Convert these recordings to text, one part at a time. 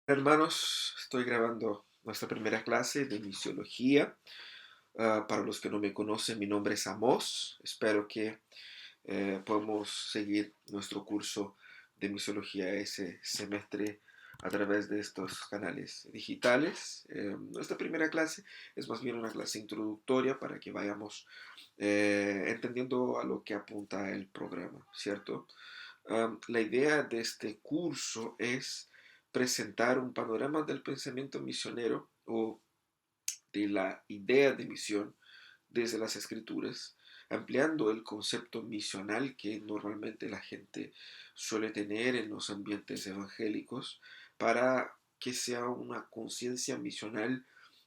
Hermanos, estoy grabando nuestra primera clase de misiología. Para los que no me conocen, mi nombre es Amos. Espero que podamos seguir nuestro curso de misiología ese semestre a través de estos canales digitales. Nuestra primera clase es más bien una clase introductoria para que vayamos entendiendo a lo que apunta el programa, ¿cierto? La idea de este curso es presentar un panorama del pensamiento misionero o de la idea de misión desde las escrituras, ampliando el concepto misional que normalmente la gente suele tener en los ambientes evangélicos para que sea una conciencia misional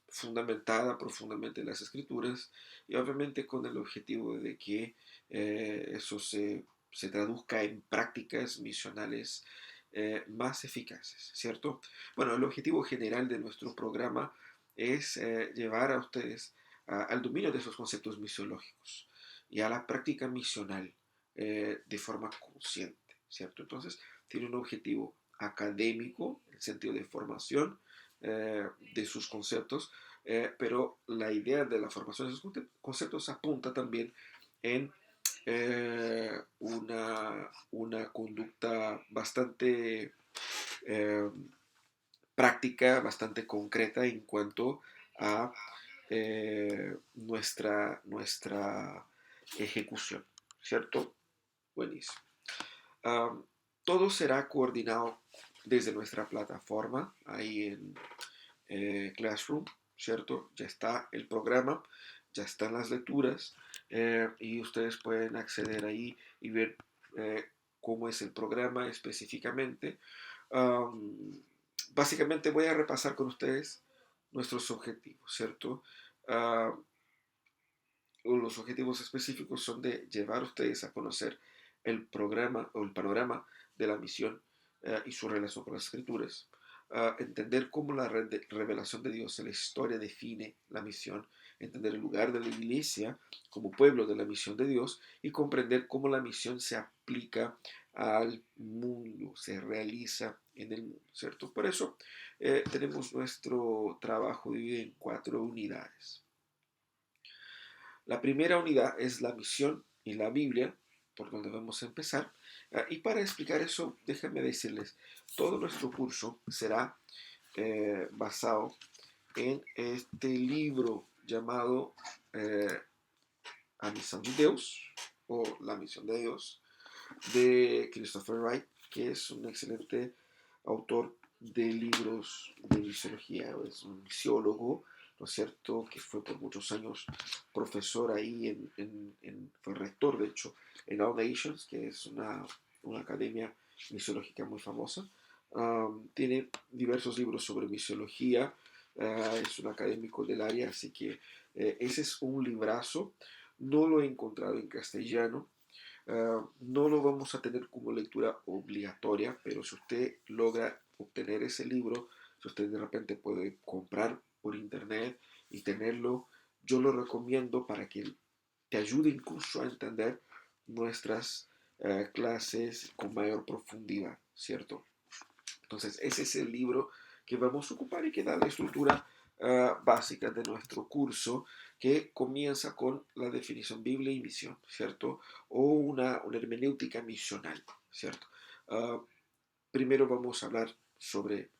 fundamentada profundamente en las escrituras y obviamente con el objetivo de que eso se traduzca en prácticas misionales más eficaces, ¿cierto? Bueno, el objetivo general de nuestro programa es llevar a ustedes al dominio de esos conceptos misiológicos y a la práctica misional de forma consciente, ¿cierto? Entonces, tiene un objetivo académico, en el sentido de formación de sus conceptos, pero la idea de la formación de esos conceptos apunta también en una conducta bastante eh, práctica, bastante concreta en cuanto a nuestra ejecución, ¿cierto? Buenísimo. Um, Todo será coordinado desde nuestra plataforma, ahí en Classroom, ¿cierto? Ya está el programa, ya están las lecturas y ustedes pueden acceder ahí y ver eh, cómo es el programa específicamente. Um, Básicamente voy a repasar con ustedes nuestros objetivos, ¿cierto? Uh, los objetivos específicos son de llevar a ustedes a conocer el programa o el panorama de la misión y su relación con las escrituras, entender cómo la revelación de Dios en la historia define la misión, entender el lugar de la iglesia como pueblo de la misión de Dios y comprender cómo la misión se aplica al mundo, se realiza en el mundo, ¿cierto? Por eso tenemos nuestro trabajo dividido en 4 unidades. La primera unidad es la misión y la Biblia, por donde vamos a empezar. Y para explicar eso, déjenme decirles, todo nuestro curso será basado en este libro llamado eh, A Misión de Dios o La Misión de Dios de Christopher Wright, que es un excelente autor de libros de misiología, es un misiólogo, ¿no es cierto?, que fue por muchos años profesor ahí, fue rector, de hecho, en All Nations, que es una academia misiológica muy famosa. Tiene diversos libros sobre misiología, es un académico del área, así que ese es un librazo. No lo he encontrado en castellano, no lo vamos a tener como lectura obligatoria, pero si usted logra obtener ese libro, si usted de repente puede comprar por internet y tenerlo, yo lo recomiendo para que te ayude incluso a entender nuestras clases con mayor profundidad, ¿cierto? Entonces, ese es el libro que vamos a ocupar y que da la estructura básica de nuestro curso, que comienza con la definición Biblia y misión, ¿cierto? O una hermenéutica misional, ¿cierto? Uh, Primero vamos a hablar sobre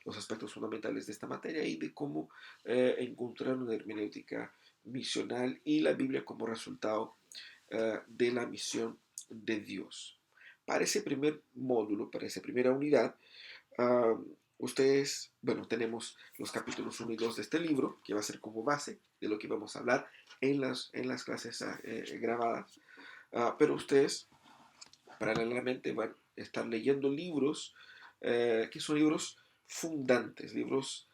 los aspectos fundamentales de esta materia y de cómo encontrar una hermenéutica misional y la Biblia como resultado de la misión de Dios. Para ese primer módulo, para esa primera unidad, ustedes, bueno, tenemos los capítulos 1 y 2 de este libro, que va a ser como base de lo que vamos a hablar en las clases grabadas, pero ustedes paralelamente van a estar leyendo libros que son libros fundantes, libros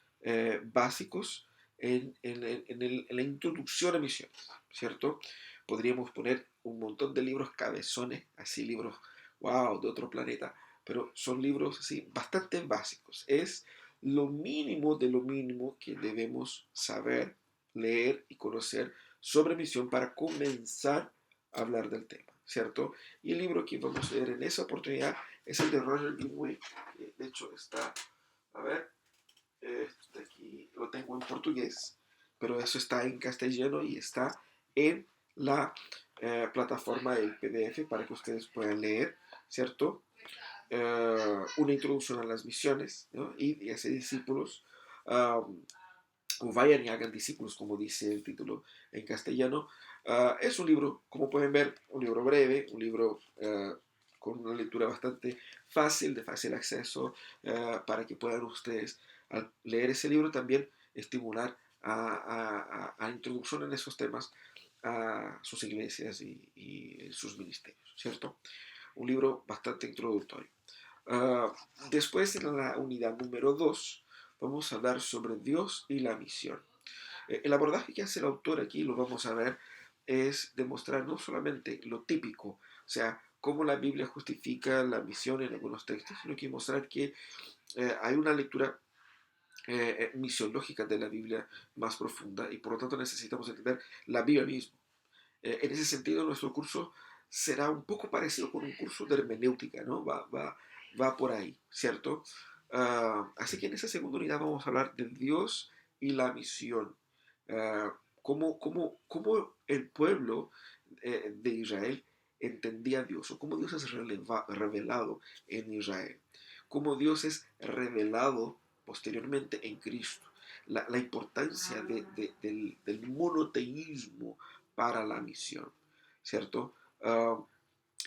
básicos en la introducción a misiones, ¿cierto? Podríamos poner un montón de libros cabezones, así libros, wow, de otro planeta, pero son libros así bastante básicos. Es lo mínimo de lo mínimo que debemos saber, leer y conocer sobre misión para comenzar a hablar del tema, ¿cierto? Y el libro que vamos a leer en esa oportunidad es el de Roger Greenway, que de hecho está, a ver, aquí lo tengo en portugués, pero eso está en castellano y está en la plataforma del PDF para que ustedes puedan leer, ¿cierto? Una introducción a las misiones, ¿no? Y hacer discípulos, o vayan y hagan discípulos, como dice el título en castellano. Es un libro, como pueden ver, un libro breve, un libro con una lectura bastante fácil, de fácil acceso, para que puedan ustedes, al leer ese libro, también estimular a introducción en esos temas a sus iglesias y sus ministerios, ¿cierto? Un libro bastante introductorio. Uh, Después, en la unidad número 2, vamos a hablar sobre Dios y la misión. El abordaje que hace el autor aquí, lo vamos a ver, es demostrar no solamente lo típico, o sea, cómo la Biblia justifica la misión en algunos textos, sino que mostrar que hay una lectura misiológica de la Biblia más profunda y por lo tanto necesitamos entender la Biblia misma. En ese sentido, nuestro curso será un poco parecido con un curso de hermenéutica, ¿no? Va por ahí, ¿cierto? Así que en esa segunda unidad vamos a hablar de Dios y la misión. Cómo el pueblo de Israel entendía a Dios, o cómo Dios es revelado en Israel, cómo Dios es revelado posteriormente en Cristo. La importancia del monoteísmo para la misión, ¿cierto?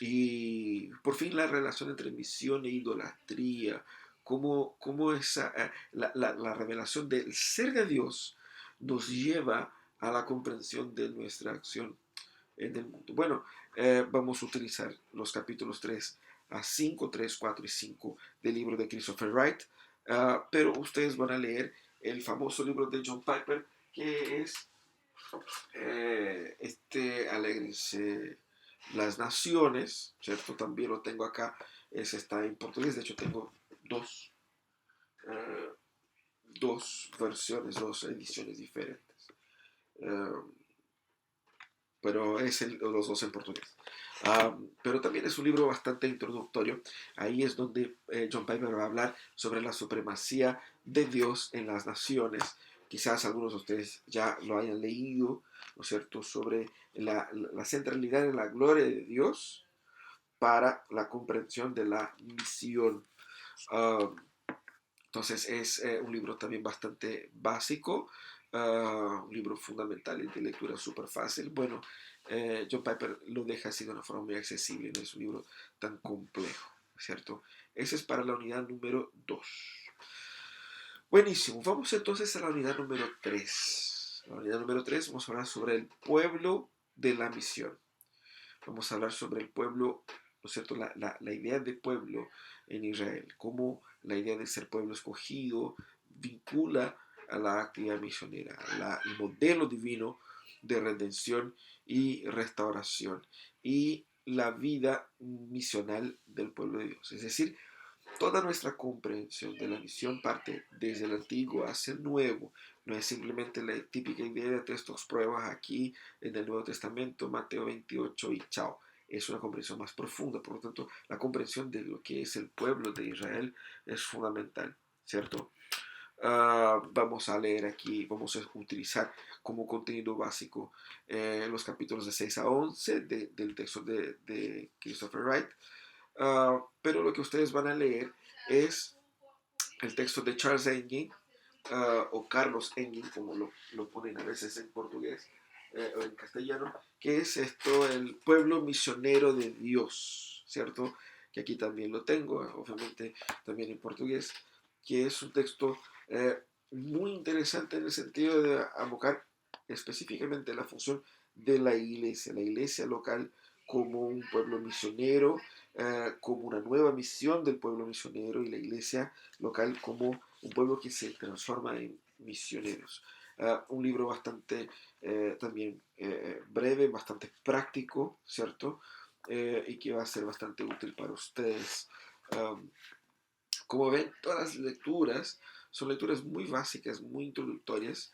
Y por fin la relación entre misión e idolatría, cómo esa, la revelación del ser de Dios nos lleva a la comprensión de nuestra acción en el mundo. Bueno, vamos a utilizar los capítulos 3 a 5, 3, 4 y 5 del libro de Christopher Wright, pero ustedes van a leer el famoso libro de John Piper, que es Alégrense las naciones, ¿cierto? También lo tengo acá, ese está en portugués, de hecho tengo dos, eh, dos versiones, dos ediciones diferentes, eh, pero es los dos en portugués. Pero también es un libro bastante introductorio. Ahí es donde John Piper va a hablar sobre la supremacía de Dios en las naciones. Quizás algunos de ustedes ya lo hayan leído, ¿no es cierto?, sobre la centralidad en la gloria de Dios para la comprensión de la misión. Uh, entonces es un libro también bastante básico, un libro fundamental y de lectura súper fácil. Bueno, John Piper lo deja así de una forma muy accesible, no es un libro tan complejo, ¿cierto? Ese es para la unidad número 2. Buenísimo, vamos entonces a la unidad número 3. La unidad número 3 vamos a hablar sobre el pueblo de la misión. Vamos a hablar sobre el pueblo, ¿no es cierto? La idea de pueblo en Israel, cómo la idea de ser pueblo escogido vincula a la actividad misionera, el modelo divino de redención y restauración y la vida misional del pueblo de Dios. Es decir, toda nuestra comprensión de la misión parte desde el antiguo hacia el nuevo. No es simplemente la típica idea de textos pruebas aquí en el Nuevo Testamento, Mateo 28 y chao. Es una comprensión más profunda. Por lo tanto, la comprensión de lo que es el pueblo de Israel es fundamental, ¿cierto? Vamos a leer aquí, vamos a utilizar como contenido básico los capítulos de 6 a 11 del texto de Christopher Wright. Pero lo que ustedes van a leer es el texto de Charles Engin, o Carlos Engin, como lo ponen a veces en portugués o en castellano, que es esto, el pueblo misionero de Dios, ¿cierto? Que aquí también lo tengo, obviamente también en portugués, que es un texto muy interesante en el sentido de abocar específicamente la función de la iglesia local como un pueblo misionero, como una nueva misión del pueblo misionero y la iglesia local como un pueblo que se transforma en misioneros. Un libro bastante también breve, bastante práctico, ¿cierto? Y que va a ser bastante útil para ustedes. Como ven, todas las lecturas son lecturas muy básicas, muy introductorias,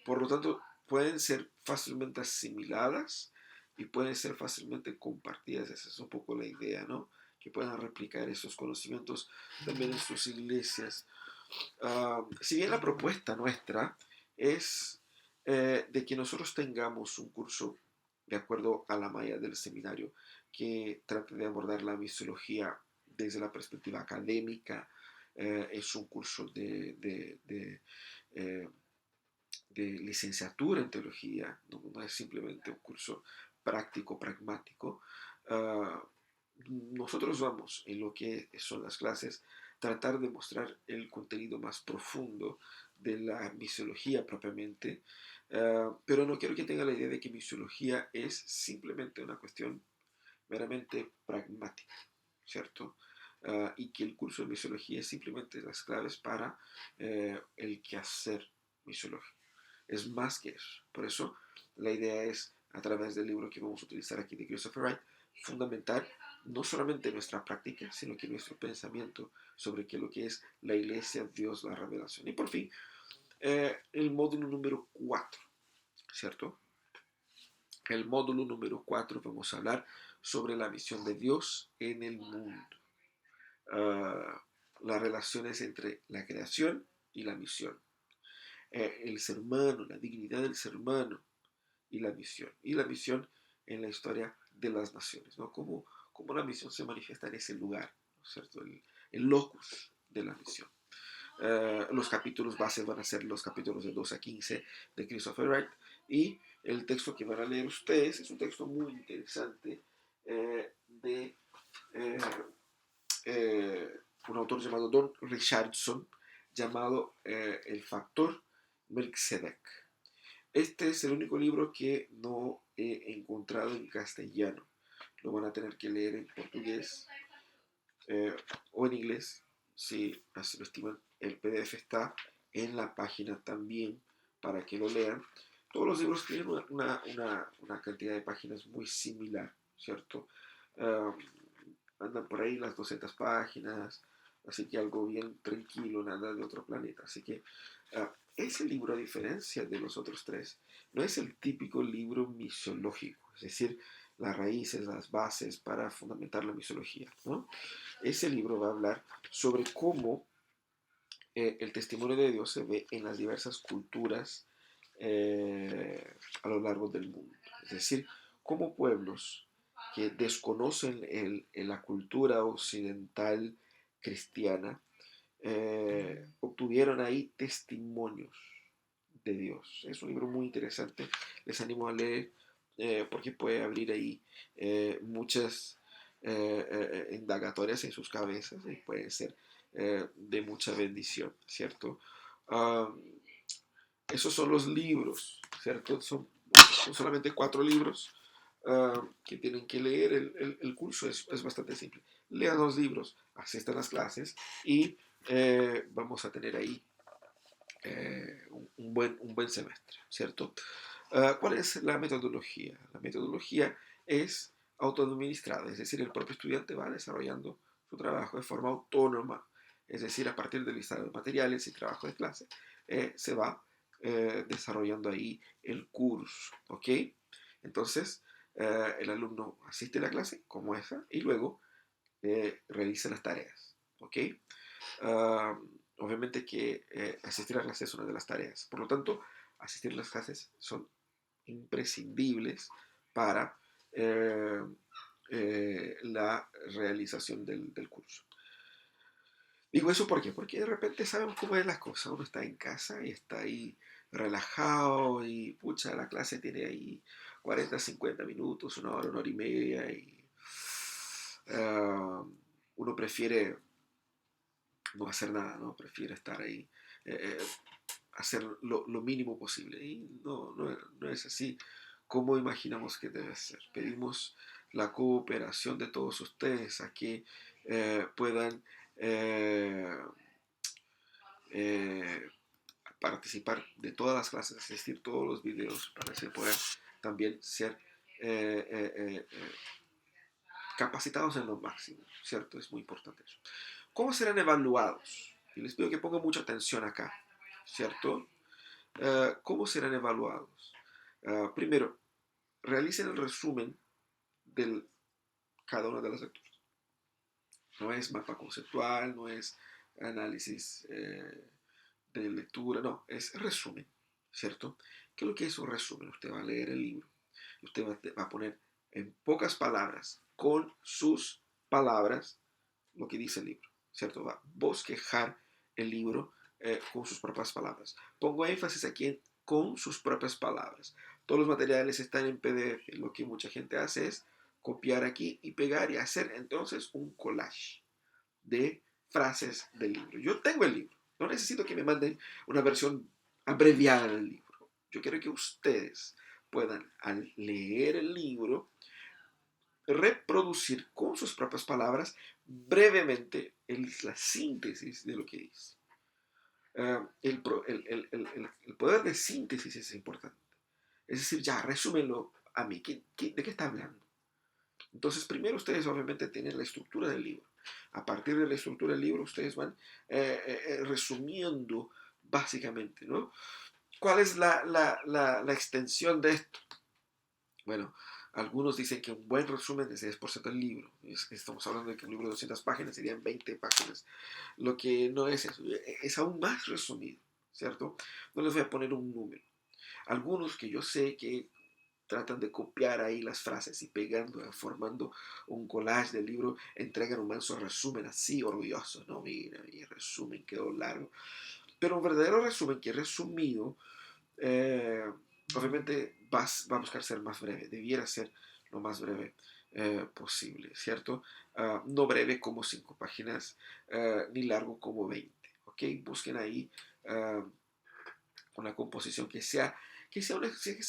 por lo tanto pueden ser fácilmente asimiladas y pueden ser fácilmente compartidas. Esa es un poco la idea, ¿no? Que puedan replicar esos conocimientos también en sus iglesias. Si bien la propuesta nuestra es de que nosotros tengamos un curso de acuerdo a la malla del seminario que trate de abordar la misiología desde la perspectiva académica, es un curso eh, de licenciatura en teología, no es simplemente un curso práctico, pragmático. Uh, Nosotros vamos en lo que son las clases tratar de mostrar el contenido más profundo de la misiología propiamente, pero no quiero que tenga la idea de que misiología es simplemente una cuestión meramente pragmática, ¿cierto? Y que el curso de misiología es simplemente las claves para el quehacer misiológico. Es más que eso. Por eso la idea es, a través del libro que vamos a utilizar aquí de Christopher Wright, fundamentar no solamente nuestra práctica, sino que nuestro pensamiento sobre qué es lo que es la iglesia, Dios, la revelación. Y por fin, el módulo número 4, ¿cierto? El módulo número 4 vamos a hablar sobre la misión de Dios en el mundo. Las relaciones entre la creación y la misión. El ser humano, la dignidad del ser humano y la misión. Y la misión en la historia de las naciones, ¿no? Cómo la misión se manifiesta en ese lugar, ¿no es cierto? El locus de la misión. Los capítulos base van a ser los capítulos de 2 a 15 de Christopher Wright, y el texto que van a leer ustedes es un texto muy interesante de un autor llamado Don Richardson, llamado El factor Melchizedek. Este es el único libro que no he encontrado en castellano. Lo van a tener que leer en portugués o en inglés, si así lo estiman. El PDF está en la página también para que lo lean. Todos los libros tienen una cantidad de páginas muy similar, ¿cierto? Andan por ahí las 200 páginas, así que algo bien tranquilo, nada de otro planeta. Así que ese libro, a diferencia de los otros tres, no es el típico libro misiológico, es decir, las raíces, las bases para fundamentar la misiología, ¿no? Ese libro va a hablar sobre cómo el testimonio de Dios se ve en las diversas culturas a lo largo del mundo. Es decir, cómo pueblos que desconocen la cultura occidental cristiana obtuvieron ahí testimonios de Dios. Es un libro muy interesante, les animo a leer porque puede abrir ahí muchas indagatorias en sus cabezas y pueden ser de mucha bendición, ¿cierto? Esos son los libros, ¿cierto? Son solamente 4 libros que tienen que leer. El curso es bastante simple. Lean los libros, asistan a las clases y vamos a tener ahí un buen semestre, ¿cierto? ¿Cuál es la metodología? La metodología es autoadministrada, es decir, el propio estudiante va desarrollando su trabajo de forma autónoma, es decir, a partir del listado de materiales y trabajo de clase, se va desarrollando ahí el curso, ¿ok? Entonces, el alumno asiste a la clase como esa y luego realiza las tareas, ¿ok? Obviamente que asistir a clases es una de las tareas. Por lo tanto, asistir a las clases son imprescindibles para la realización del curso. Digo eso ¿por qué? Porque de repente sabemos cómo es las cosas. Uno está en casa y está ahí relajado y pucha, la clase tiene ahí 40, 50 minutos, una hora y media y uno prefiere no hacer nada, ¿no? Prefiere estar ahí, hacer lo mínimo posible. Y no es así como imaginamos que debe ser. Pedimos la cooperación de todos ustedes a que puedan eh, participar de todas las clases, asistir todos los videos para que puedan también ser eh, eh, eh, eh, capacitados en lo máximo, ¿cierto? Es muy importante eso. ¿Cómo serán evaluados? Y les pido que pongan mucha atención acá, ¿cierto? ¿Cómo serán evaluados? Primero, realicen el resumen de cada una de las lecturas. No es mapa conceptual, no es análisis de lectura, no, es resumen, ¿cierto? ¿Qué es lo que es un resumen? Usted va a leer el libro, usted va a poner en pocas palabras, con sus palabras, lo que dice el libro, ¿cierto? Va a bosquejar el libro con sus propias palabras. Pongo énfasis aquí en con sus propias palabras. Todos los materiales están en PDF. Lo que mucha gente hace es copiar aquí y pegar y hacer entonces un collage de frases del libro. Yo tengo el libro. No necesito que me manden una versión abreviada del libro. Yo quiero que ustedes puedan, al leer el libro, reproducir con sus propias palabras brevemente la síntesis de lo que dice. El poder de síntesis es importante. Es decir, ya, resúmelo a mí. ¿De qué está hablando? Entonces, primero ustedes obviamente tienen la estructura del libro. A partir de la estructura del libro, ustedes van resumiendo básicamente, ¿no? ¿Cuál es la extensión de esto? Bueno, algunos dicen que un buen resumen es 10% del libro. Estamos hablando de que un libro de 200 páginas serían 20 páginas. Lo que no es eso, es aún más resumido, ¿cierto? No les voy a poner un número. Algunos que yo sé que tratan de copiar ahí las frases y pegando, formando un collage del libro, entregan un manso resumen así orgulloso, no, mira, mi resumen quedó largo, pero un verdadero resumen que resumido, eh, obviamente va a buscar ser más breve, debiera ser lo más breve posible, ¿cierto? No breve como 5 páginas, ni largo como 20, ¿ok? Busquen ahí una composición que sea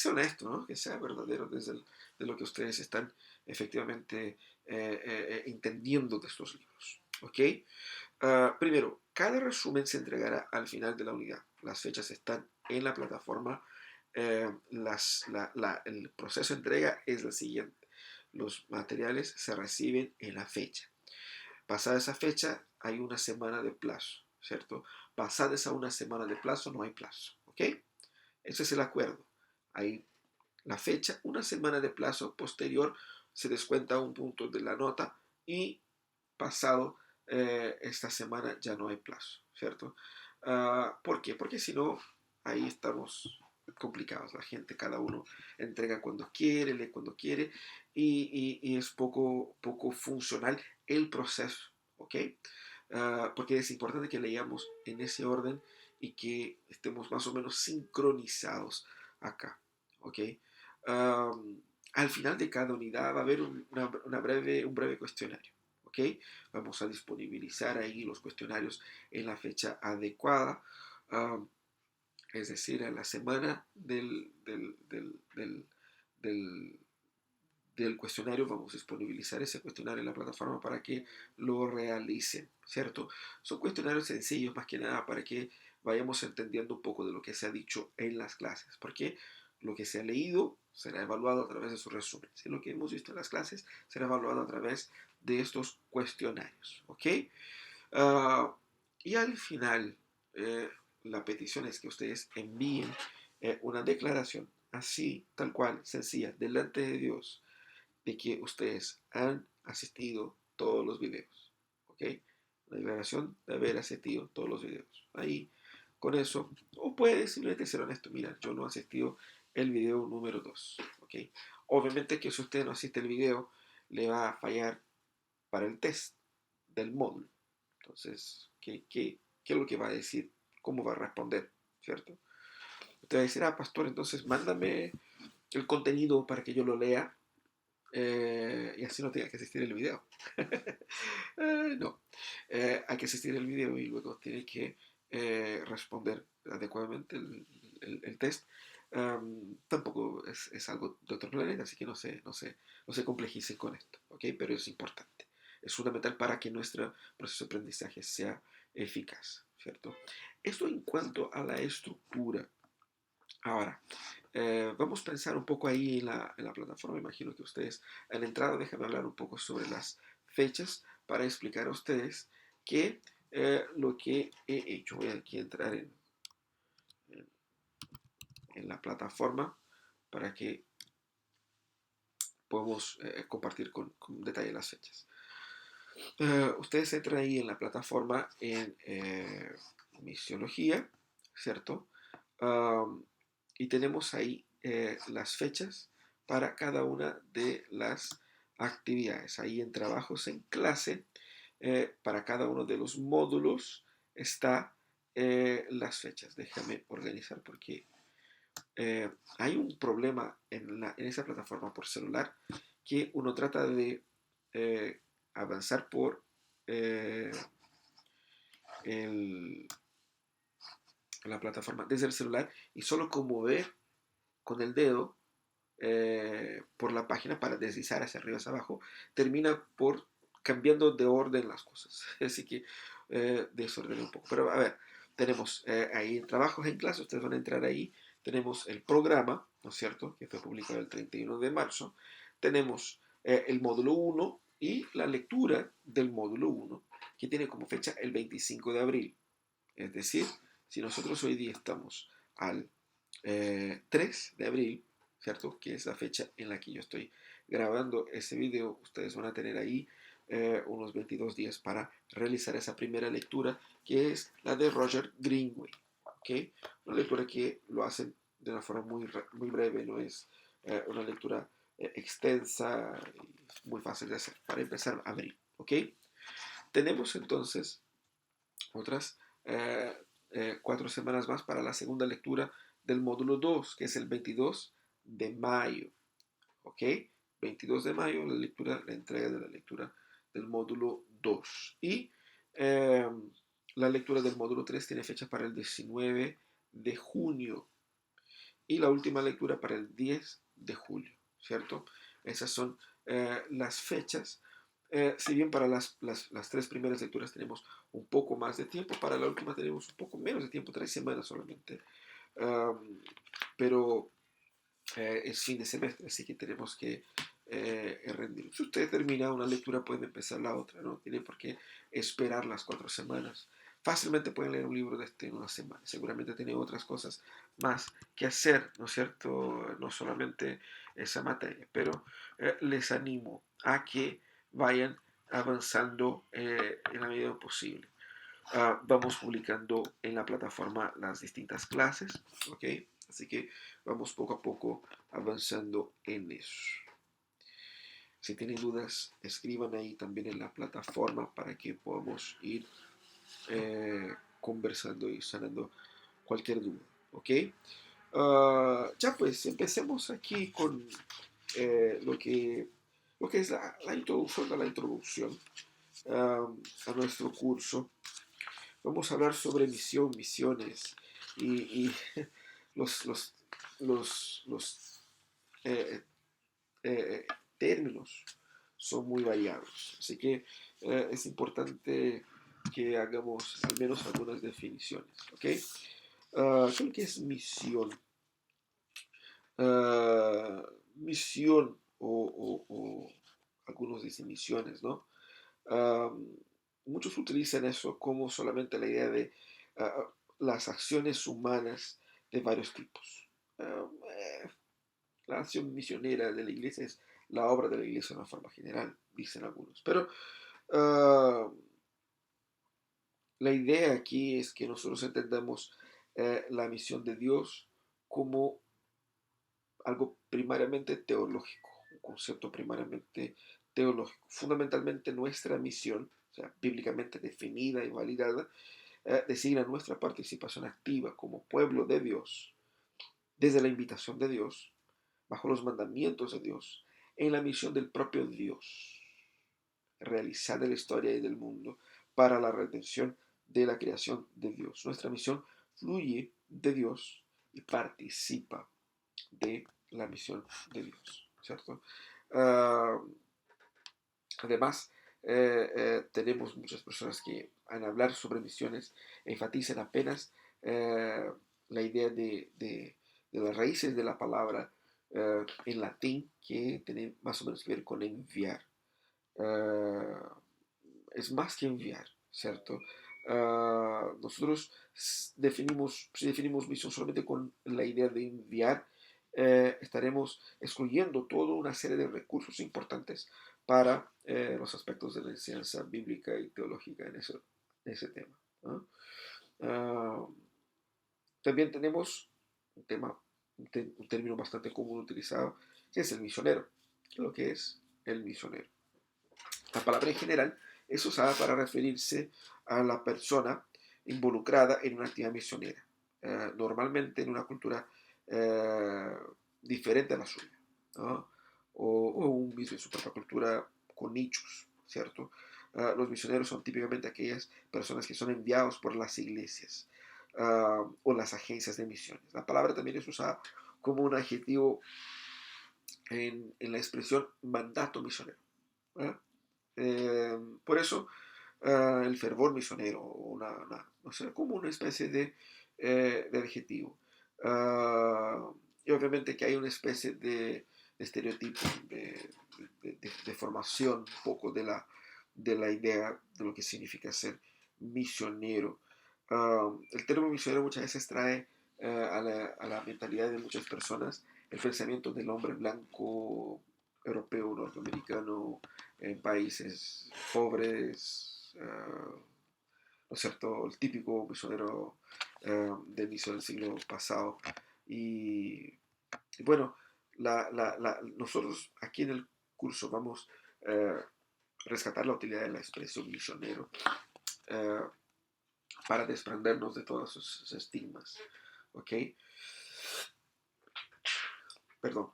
honesto, ¿no? Que sea verdadero de lo que ustedes están efectivamente entendiendo de estos libros. ¿Ok? Primero, cada resumen se entregará al final de la unidad. Las fechas están en la plataforma. El proceso de entrega es el siguiente. Los materiales se reciben en la fecha. Pasada esa fecha, hay una semana de plazo, ¿cierto? Pasada esa una semana de plazo, no hay plazo, ¿ok? Ese es el acuerdo. Hay la fecha, una semana de plazo posterior, se descuenta un punto de la nota y pasado esta semana ya no hay plazo, ¿cierto? ¿Por qué? Porque si no, ahí estamos complicados. La gente, cada uno entrega cuando quiere, lee cuando quiere y es poco funcional el proceso, ¿ok? Porque es importante que leamos en ese orden y que estemos más o menos sincronizados acá, ¿ok? Al final de cada unidad va a haber un breve cuestionario, ¿ok? Vamos a disponibilizar ahí los cuestionarios en la fecha adecuada, es decir, a la semana del cuestionario, vamos a disponibilizar ese cuestionario en la plataforma para que lo realicen, ¿cierto? Son cuestionarios sencillos más que nada para que vayamos entendiendo un poco de lo que se ha dicho en las clases, porque lo que se ha leído será evaluado a través de sus resúmenes y lo que hemos visto en las clases será evaluado a través de estos cuestionarios, ¿ok? Uh, y al final, la petición es que ustedes envíen una declaración así, tal cual, sencilla, delante de Dios, de que ustedes han asistido todos los videos, ¿ok? La declaración de haber asistido todos los videos. Ahí, con eso, o puede simplemente ser honesto, mira, yo no he asistido el video número 2, ¿ok? Obviamente que si usted no asiste el video, le va a fallar para el test del módulo. Entonces, ¿qué es lo que va a decir? ¿Cómo va a responder? ¿Cierto? Usted va a decir, pastor, entonces mándame el contenido para que yo lo lea y así no tenga que asistir el video. No, hay que asistir el video y luego tiene que responder adecuadamente el test. Tampoco es algo de otro planeta, así que no se complejice con esto, ¿ok? Pero es importante. Es fundamental para que nuestro proceso de aprendizaje sea eficaz, ¿cierto? Esto en cuanto a la estructura. Ahora, vamos a pensar un poco ahí en la plataforma. Imagino que ustedes han entrado. Déjenme hablar un poco sobre las fechas para explicar a ustedes que lo que he hecho. Voy aquí a entrar en la plataforma para que podemos compartir con detalle las fechas. Ustedes entran ahí en la plataforma en Misiología, ¿cierto? Y tenemos ahí las fechas para cada una de las actividades. Ahí en trabajos en clase, para cada uno de los módulos está las fechas. Déjame organizar porque hay un problema en esa plataforma por celular que uno trata de avanzar por eh, el, la plataforma desde el celular y solo como mover con el dedo por la página para deslizar hacia arriba hacia abajo, termina por cambiando de orden las cosas. Así que desordené un poco. Pero a ver, tenemos ahí trabajos en clase, ustedes van a entrar ahí. Tenemos el programa, ¿no es cierto?, que fue publicado el 31 de marzo. Tenemos el módulo 1 y la lectura del módulo 1, que tiene como fecha el 25 de abril. Es decir, si nosotros hoy día estamos al 3 de abril, ¿cierto? Que es la fecha en la que yo estoy grabando ese video, ustedes van a tener ahí unos 22 días para realizar esa primera lectura, que es la de Roger Greenway, ¿ok? Una lectura que lo hacen de una forma muy breve, no es una lectura extensa y muy fácil de hacer, para empezar a abril, ¿ok? Tenemos entonces otras 4 semanas más para la segunda lectura del módulo 2, que es el 22 de mayo. ¿Ok? 22 de mayo, la entrega de la lectura del módulo 2. Y eh, la lectura del módulo 3 tiene fecha para el 19 de junio. Y la última lectura para el 10 de julio, ¿cierto? Esas son las fechas. Si bien para las 3 primeras lecturas tenemos un poco más de tiempo, para la última tenemos un poco menos de tiempo, 3 semanas solamente. Pero es fin de semestre, así que tenemos que rendir. Si usted termina una lectura, puede empezar la otra, no tiene por qué esperar las 4 semanas. Fácilmente pueden leer un libro de este en una semana. Seguramente tiene otras cosas más que hacer, ¿no es cierto? No solamente esa materia, pero les animo a que vayan avanzando en la medida posible. Vamos publicando en la plataforma las distintas clases, ¿ok? Así que vamos poco a poco avanzando en eso. Si tienen dudas, escriban ahí también en la plataforma para que podamos ir conversando y sanando cualquier duda, ¿ok? Ya pues, empecemos aquí con lo que es la introducción de la introducción a nuestro curso. Vamos a hablar sobre misiones y los, los, los eh, eh, términos son muy variados. Así que es importante que hagamos al menos algunas definiciones. ¿Ok? ¿Qué es que es misión? Misión o algunos dicen misiones, ¿no? Muchos utilizan eso como solamente la idea de las acciones humanas de varios tipos. La acción misionera de la iglesia es la obra de la iglesia de una forma general, dicen algunos. Pero la idea aquí es que nosotros entendamos la misión de Dios como algo primariamente teológico, un concepto primariamente teológico. Fundamentalmente nuestra misión, o sea, bíblicamente definida y validada, designa nuestra participación activa como pueblo de Dios, desde la invitación de Dios, bajo los mandamientos de Dios, en la misión del propio Dios, realizada en la historia y del mundo para la redención de la creación de Dios. Nuestra misión fluye de Dios y participa de la misión de Dios, ¿cierto? Además, tenemos muchas personas que al hablar sobre misiones enfatizan apenas la idea de las raíces de la palabra en latín que tiene más o menos que ver con enviar. Uh, es más que enviar, ¿cierto? Nosotros si definimos misión solamente con la idea de enviar, estaremos excluyendo toda una serie de recursos importantes para los aspectos de la enseñanza bíblica y teológica en ese tema, ¿no? Ah, También tenemos un tema, un término bastante común utilizado, que es el misionero. Lo que es el misionero. La palabra en general es usada para referirse a la persona involucrada en una actividad misionera, normalmente en una cultura eh, diferente a la suya, ¿no? O un mismo en su propia cultura con nichos, ¿cierto? Los misioneros son típicamente aquellas personas que son enviados por las iglesias o las agencias de misiones. La palabra también es usada como un adjetivo en la expresión mandato misionero. ¿Eh? Por eso el fervor misionero, no sé, como una especie de adjetivo. Y obviamente que hay una especie de estereotipo, de formación un poco de la idea de lo que significa ser misionero. El término misionero muchas veces trae a la mentalidad de muchas personas el pensamiento del hombre blanco, europeo, norteamericano, en países pobres, ¿no es cierto? El típico misionero del inicio del siglo pasado. Y, y bueno, nosotros aquí en el curso vamos a rescatar la utilidad de la expresión misionero eh, para desprendernos de todos esos estigmas. ¿Ok? Perdón.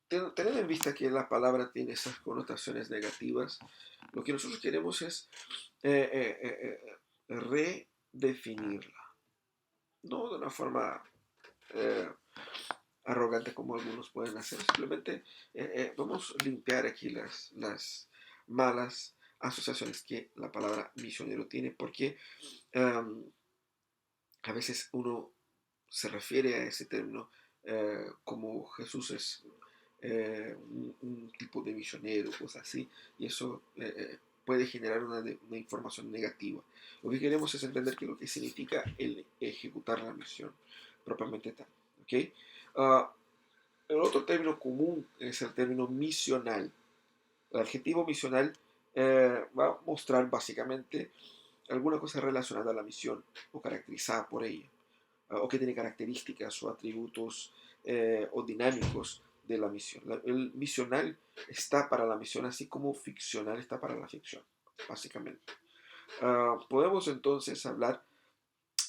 Teniendo en vista que la palabra tiene esas connotaciones negativas, lo que nosotros queremos es redefinirla, no de una forma eh, arrogante como algunos pueden hacer, simplemente vamos a limpiar aquí las malas asociaciones que la palabra misionero tiene, porque um, a veces uno se refiere a ese término como Jesús es un tipo de misionero, cosas así, y eso puede generar una información negativa. Lo que queremos es entender qué es lo que significa el ejecutar la misión, propiamente tal. ¿Okay? Uh, el otro término común es el término misional. El adjetivo misional va a mostrar básicamente alguna cosa relacionada a la misión o caracterizada por ella o que tiene características o atributos o dinámicos de la misión. El misional está para la misión así como ficcional está para la ficción, básicamente. Podemos entonces hablar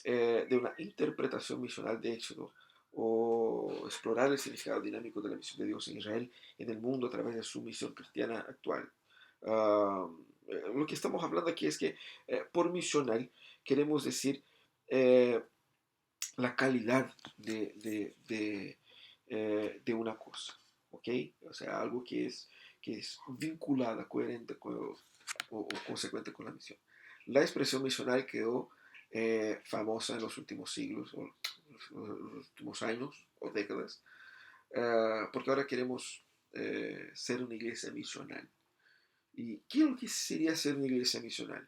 de una interpretación misional de Éxodo o explorar el significado dinámico de la misión de Dios en Israel en el mundo a través de su misión cristiana actual. Lo que estamos hablando aquí es que por misional queremos decir la calidad de una cosa, ¿ok? O sea, algo que es vinculada, coherente o consecuente con la misión. La expresión misional quedó famosa en los últimos siglos, o los últimos años o décadas, porque ahora queremos ser una iglesia misional. ¿Y qué es lo que sería ser una iglesia misional?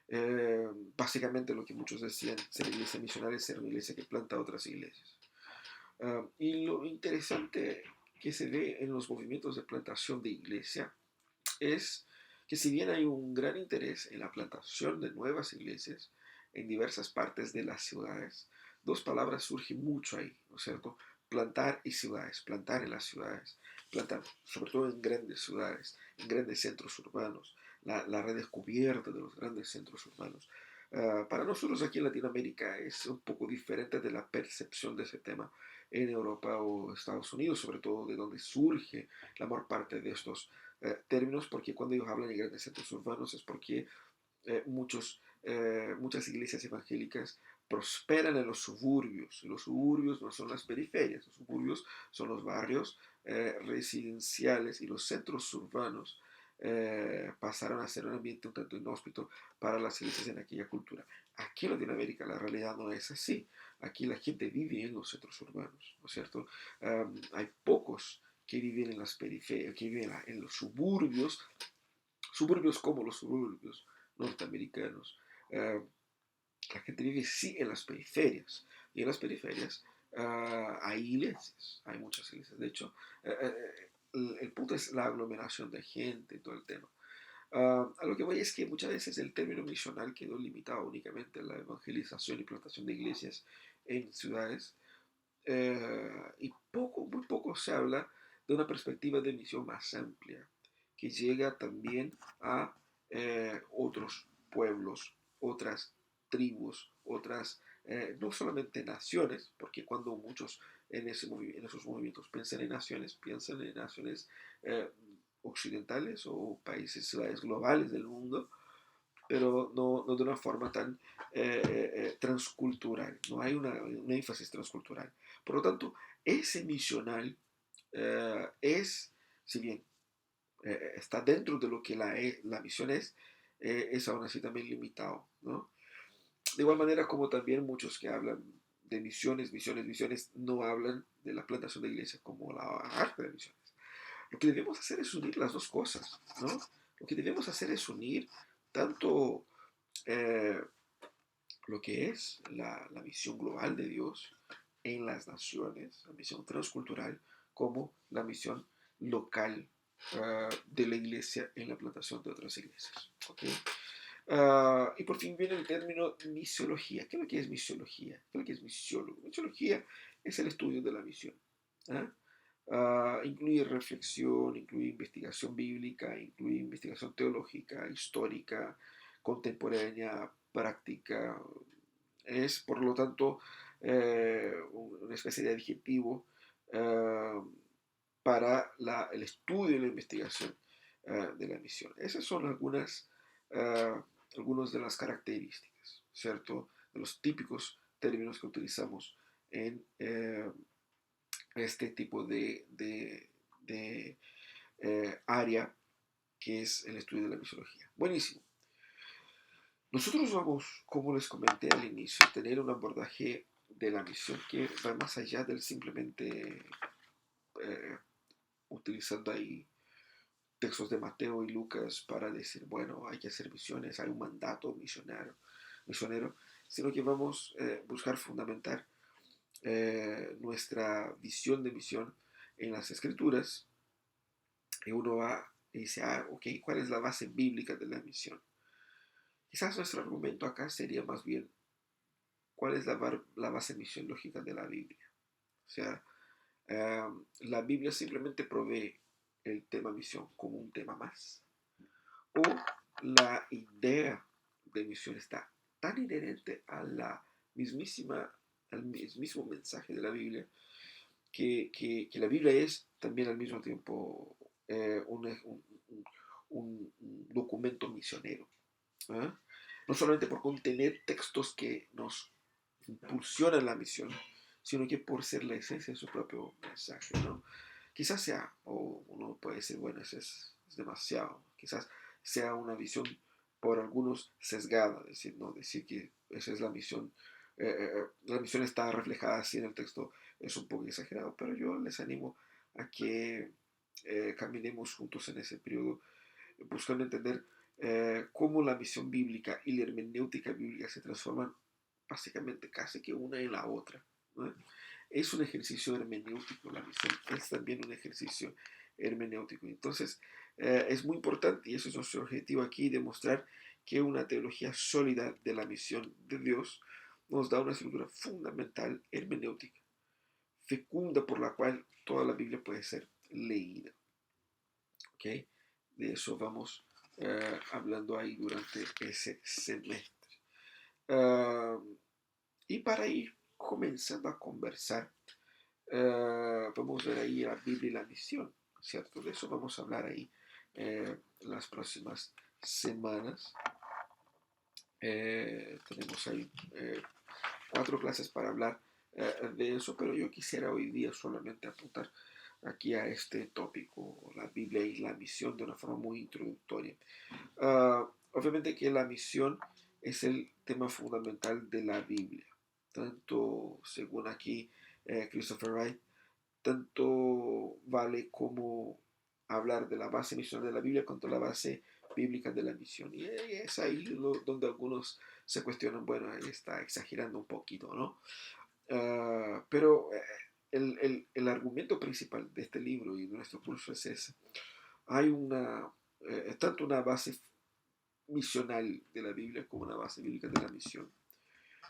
Eh, Básicamente lo que muchos decían, ser iglesia misional es ser una iglesia que planta otras iglesias. Y lo interesante que se ve en los movimientos de plantación de iglesia es que si bien hay un gran interés en la plantación de nuevas iglesias en diversas partes de las ciudades, dos palabras surgen mucho ahí, ¿no es cierto? Plantar y ciudades, plantar en las ciudades, plantar sobre todo en grandes ciudades, en grandes centros urbanos, la redescubierta de los grandes centros urbanos. Para nosotros aquí en Latinoamérica es un poco diferente de la percepción de ese tema en Europa o Estados Unidos, sobre todo de donde surge la mayor parte de estos términos, porque cuando ellos hablan de grandes centros urbanos es porque muchas iglesias evangélicas prosperan en los suburbios. Los suburbios no son las periferias, los suburbios son los barrios residenciales y los centros urbanos pasaron a ser un ambiente un tanto inhóspito para las iglesias en aquella cultura. Aquí en Latinoamérica la realidad no es así. Aquí la gente vive en los centros urbanos, ¿no es cierto? Hay pocos que viven en las periferias, que viven en los suburbios como los suburbios norteamericanos. La gente vive sí en las periferias. Y en las periferias hay iglesias, hay muchas iglesias. De hecho, el punto es la aglomeración de gente y todo el tema. A lo que voy es que muchas veces el término misional quedó limitado únicamente a la evangelización y plantación de iglesias en ciudades, y muy poco se habla de una perspectiva de misión más amplia, que llega también a otros pueblos, otras tribus, otras, no solamente naciones, porque cuando muchos en esos movimientos piensan en naciones eh, occidentales o países, ciudades globales del mundo, pero no de una forma tan transcultural, no hay un énfasis transcultural. Por lo tanto, ese misional si bien está dentro de lo que la misión es aún así también limitado, ¿no? De igual manera como también muchos que hablan de misiones, no hablan de la plantación de iglesias como la arte de misiones. Lo que debemos hacer es unir las dos cosas, ¿no? Lo que debemos hacer es unir tanto eh, lo que es la visión global de Dios en las naciones, la misión transcultural, como la misión local de la iglesia en la plantación de otras iglesias. ¿Okay? Y por fin viene el término misiología. ¿Qué es lo que es misiología? ¿Qué es lo que es misiólogo? Misiología es el estudio de la misión. ¿Ah? Incluye reflexión, incluye investigación bíblica, incluye investigación teológica, histórica, contemporánea, práctica. Es, por lo tanto, una especie de adjetivo eh, para el estudio y la investigación de la misión. Esas son algunas de las características, ¿cierto? De los típicos términos que utilizamos en este tipo de área que es el estudio de la misiología. Buenísimo. Nosotros vamos, como les comenté al inicio, a tener un abordaje de la misión que va más allá del simplemente utilizando ahí textos de Mateo y Lucas para decir, bueno, hay que hacer misiones, hay un mandato misionero, sino que vamos a buscar fundamentar nuestra visión de misión en las escrituras, y uno va y dice, ok, ¿cuál es la base bíblica de la misión? Quizás nuestro argumento acá sería más bien, ¿cuál es la base misiológica de la Biblia? O sea, la Biblia simplemente provee el tema misión como un tema más, o la idea de misión está tan inherente a al mismo mensaje de la Biblia que la Biblia es también al mismo tiempo un documento misionero. ¿Eh? No solamente por contener textos que nos impulsionan la misión, sino que por ser la esencia de su propio mensaje, ¿no? Quizás sea, o uno puede decir, bueno, eso es demasiado, quizás sea una visión por algunos sesgada, decir, ¿no? Decir que esa es la misión está reflejada así en el texto es un poco exagerado, pero yo les animo a que caminemos juntos en ese periodo, buscando entender cómo la misión bíblica y la hermenéutica bíblica se transforman básicamente casi que una en la otra, ¿no? Es un ejercicio hermenéutico, la misión es también un ejercicio hermenéutico. Entonces, es muy importante, y eso es nuestro objetivo aquí, demostrar que una teología sólida de la misión de Dios nos da una estructura fundamental hermenéutica, fecunda por la cual toda la Biblia puede ser leída. ¿Okay? De eso vamos hablando ahí durante ese semestre. Y para ir comenzando a conversar, vamos a ver ahí la Biblia y la misión, ¿cierto? De eso vamos a hablar ahí las próximas semanas. Tenemos ahí 4 clases para hablar de eso, pero yo quisiera hoy día solamente apuntar aquí a este tópico, la Biblia y la misión, de una forma muy introductoria. Obviamente que la misión es el tema fundamental de la Biblia, tanto según aquí Christopher Wright, tanto vale como hablar de la base misional de la Biblia cuanto la base bíblicas de la misión. Y es ahí donde algunos se cuestionan, bueno, ahí está exagerando un poquito, ¿no? Pero el argumento principal de este libro y de nuestro curso es ese. Hay tanto una base misional de la Biblia como una base bíblica de la misión.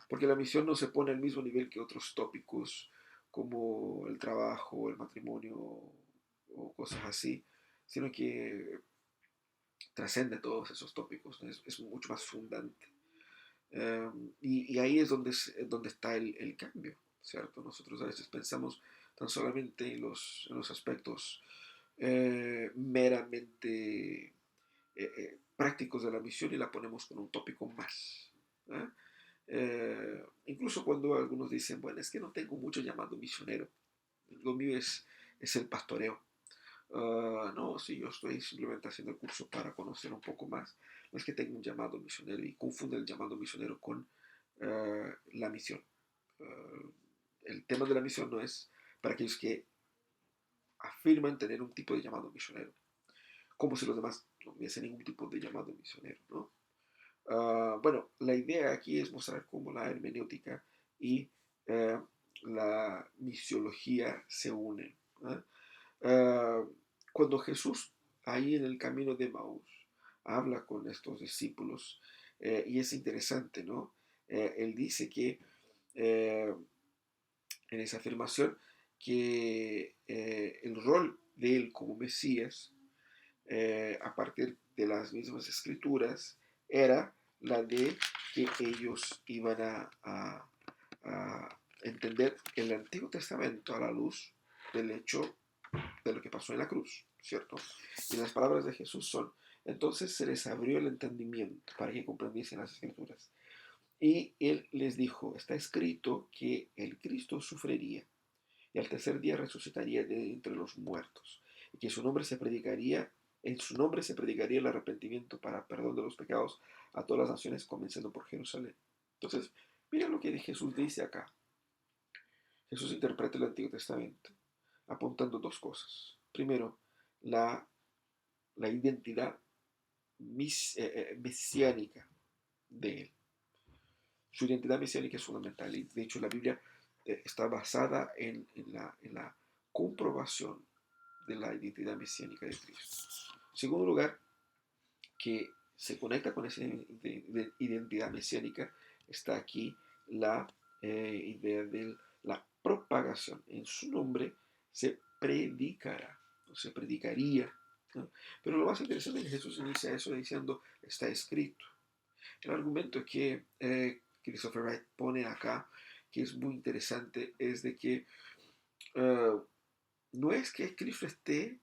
Porque la misión no se pone al mismo nivel que otros tópicos como el trabajo, el matrimonio o cosas así, sino que trascende todos esos tópicos, ¿no? Es mucho más fundante. Y ahí es donde está el cambio, ¿cierto? Nosotros a veces pensamos tan solamente en los aspectos meramente prácticos de la misión y la ponemos con un tópico más. ¿Eh? Incluso cuando algunos dicen, bueno, es que no tengo mucho llamado misionero, lo mío es el pastoreo. No, si yo estoy simplemente haciendo el curso para conocer un poco más, no es que tenga un llamado misionero y confunde el llamado misionero con la misión. Uh, el tema de la misión no es para aquellos que afirman tener un tipo de llamado misionero, como si los demás no hubiesen ningún tipo de llamado misionero, ¿no? Bueno, la idea aquí es mostrar cómo la hermenéutica y uh, la misiología se unen. Cuando Jesús, ahí en el camino de Maús, habla con estos discípulos, y es interesante, ¿no? Él dice que en esa afirmación que el rol de él como Mesías, a partir de las mismas escrituras, era la de que ellos iban a entender el Antiguo Testamento a la luz del hecho de lo que pasó en la cruz, ¿cierto? Y las palabras de Jesús son, entonces se les abrió el entendimiento para que comprendiesen las escrituras. Y él les dijo, está escrito que el Cristo sufriría y al tercer día resucitaría de entre los muertos, y que en su nombre se predicaría el arrepentimiento para perdón de los pecados a todas las naciones, comenzando por Jerusalén. Entonces, miren lo que Jesús dice acá. Jesús interpreta el Antiguo Testamento apuntando dos cosas. Primero, la, la identidad mesiánica de él. Su identidad mesiánica es fundamental y de hecho la Biblia está basada en la comprobación de la identidad mesiánica de Cristo. En segundo lugar, que se conecta con esa identidad mesiánica, está aquí la idea de la propagación. En su nombre se predicará, o se predicaría, ¿no? Pero lo más interesante es que Jesús inicia eso diciendo, está escrito. El argumento que Christopher Wright pone acá, que es muy interesante, es de que no es que Cristo esté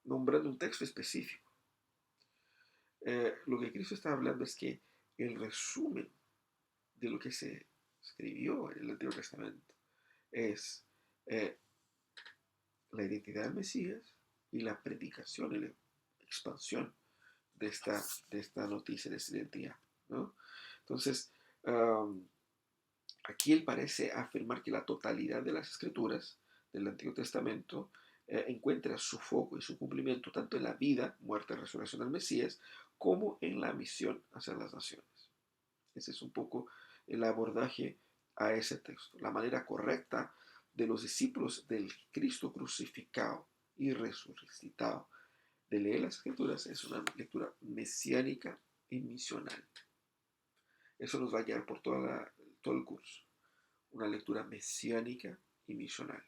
nombrando un texto específico. Lo que Cristo está hablando es que el resumen de lo que se escribió en el Antiguo Testamento es eh, la identidad del Mesías y la predicación y la expansión de esta noticia, de esta identidad, ¿no? Entonces, aquí él parece afirmar que la totalidad de las escrituras del Antiguo Testamento encuentra su foco y su cumplimiento tanto en la vida, muerte y resurrección del Mesías, como en la misión hacia las naciones. Ese es un poco el abordaje a ese texto. La manera correcta de los discípulos del Cristo crucificado y resucitado de leer las escrituras es una lectura mesiánica y misional. Eso nos va a guiar por todo el curso. Una lectura mesiánica y misional.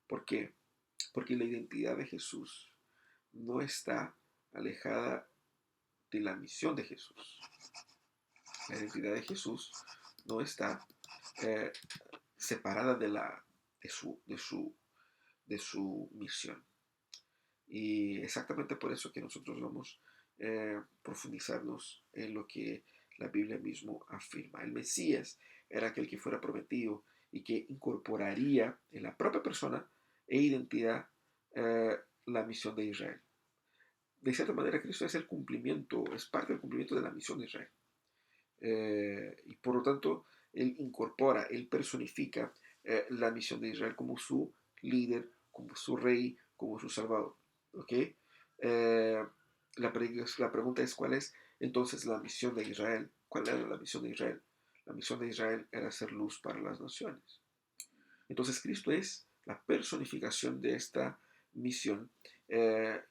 ¿Por qué? Porque la identidad de Jesús no está alejada de la misión de Jesús. La identidad de Jesús no está eh, separada de su misión. Y exactamente por eso que nosotros vamos a profundizarnos en lo que la Biblia mismo afirma. El Mesías era aquel que fuera prometido y que incorporaría en la propia persona e identidad la misión de Israel. De cierta manera, Cristo es el cumplimiento, es parte del cumplimiento de la misión de Israel. Y por lo tanto, Él incorpora, Él personifica la misión de Israel como su líder, como su rey, como su salvador. ¿Okay? la pregunta es: ¿cuál es entonces la misión de Israel? ¿Cuál era la misión de Israel? La misión de Israel era ser luz para las naciones. Entonces Cristo es la personificación de esta misión,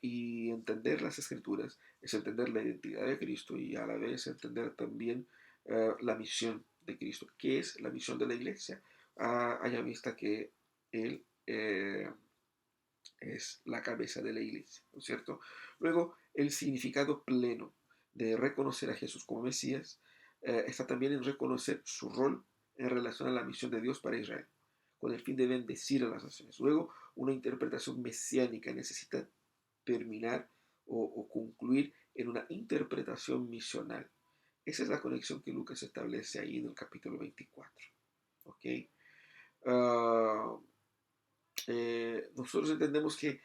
y entender las escrituras es entender la identidad de Cristo y a la vez entender también la misión de Cristo. ¿Qué es la misión de la iglesia? Haya vista que Él es la cabeza de la iglesia, ¿no es cierto? Luego, el significado pleno de reconocer a Jesús como Mesías está también en reconocer su rol en relación a la misión de Dios para Israel, con el fin de bendecir a las naciones. Luego, una interpretación mesiánica necesita terminar o concluir en una interpretación misional. Esa es la conexión que Lucas establece ahí en el capítulo 24. ¿Ok? Uh, Nosotros entendemos que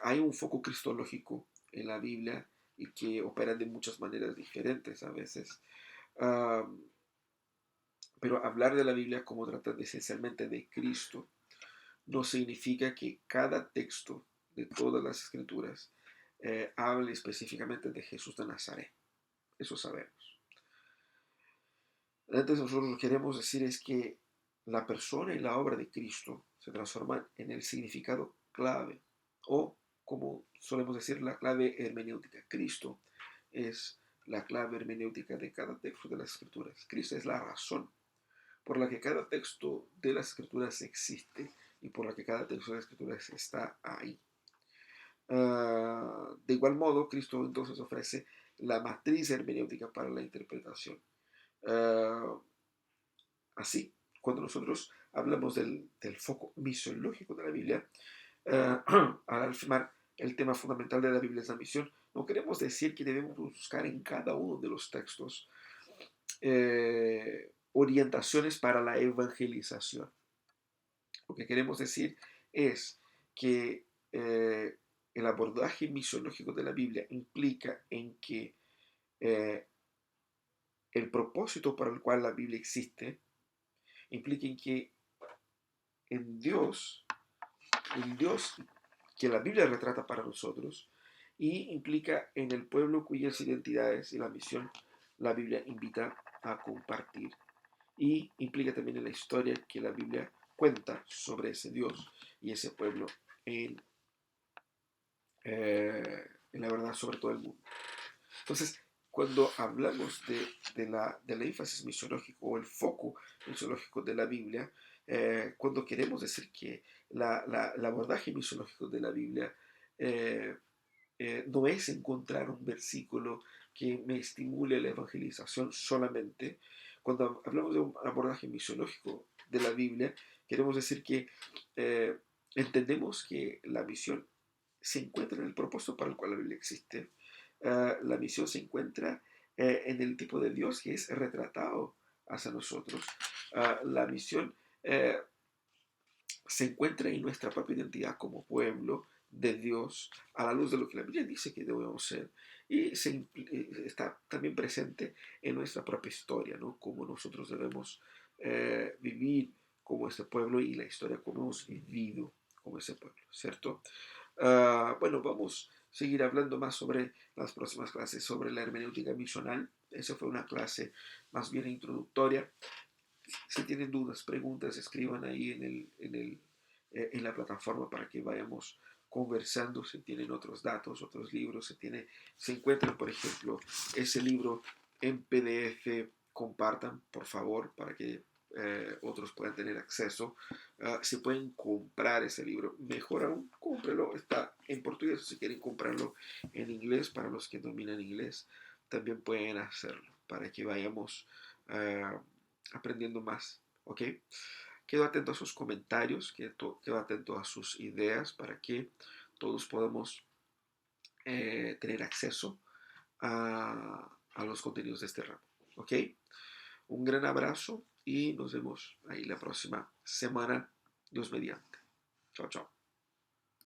hay un foco cristológico en la Biblia y que opera de muchas maneras diferentes a veces. Uh, pero hablar de la Biblia como tratar esencialmente de Cristo no significa que cada texto de todas las escrituras hable específicamente de Jesús de Nazaret. Eso sabemos. Entonces nosotros lo que queremos decir es que la persona y la obra de Cristo se transforman en el significado clave, o como solemos decir, la clave hermenéutica. Cristo es la clave hermenéutica de cada texto de las escrituras. Cristo es la razón por la que cada texto de las escrituras existe y por la que cada texto de las escrituras está ahí. De igual modo, Cristo entonces ofrece la matriz hermenéutica para la interpretación. Así, cuando nosotros hablamos del foco misiológico de la Biblia, al afirmar el tema fundamental de la Biblia es la misión, no queremos decir que debemos buscar en cada uno de los textos orientaciones para la evangelización. Lo que queremos decir es que el abordaje misiológico de la Biblia implica en que el propósito para el cual la Biblia existe implica en que en Dios, el Dios que la Biblia retrata para nosotros, y implica en el pueblo cuyas identidades y la misión la Biblia invita a compartir. Y implica también en la historia que la Biblia cuenta sobre ese Dios y ese pueblo en la verdad sobre todo el mundo. Entonces, cuando hablamos del énfasis misionológico o el foco misionológico de la Biblia, cuando queremos decir que el abordaje misionológico de la Biblia no es encontrar un versículo que me estimule la evangelización solamente. Cuando hablamos de un abordaje misionológico de la Biblia, queremos decir que entendemos que la misión se encuentra en el propósito para el cual la Biblia existe. La misión se encuentra en el tipo de Dios que es retratado hacia nosotros. La misión se encuentra en nuestra propia identidad como pueblo de Dios a la luz de lo que la Biblia dice que debemos ser, y está también presente en nuestra propia historia, ¿no? Cómo nosotros debemos vivir como este pueblo y la historia como hemos vivido como ese pueblo, ¿cierto? Bueno, vamos a seguir hablando más sobre las próximas clases, sobre la hermenéutica misional. Esa fue una clase más bien introductoria. Si tienen dudas, preguntas, escriban ahí en la plataforma para que vayamos conversando. Si tienen otros datos, otros libros, se encuentran, por ejemplo, ese libro en PDF, compartan, por favor, para que otros puedan tener acceso. Si pueden comprar ese libro, mejor aún, cómprelo. Está en portugués, si quieren comprarlo en inglés, para los que dominan inglés, también pueden hacerlo, para que vayamos aprendiendo más, ¿ok? Quedo atento a sus comentarios, quedo atento a sus ideas para que todos podamos tener acceso a los contenidos de este ramo, ¿ok? Un gran abrazo y nos vemos ahí la próxima semana, Dios mediante. Chao, chao.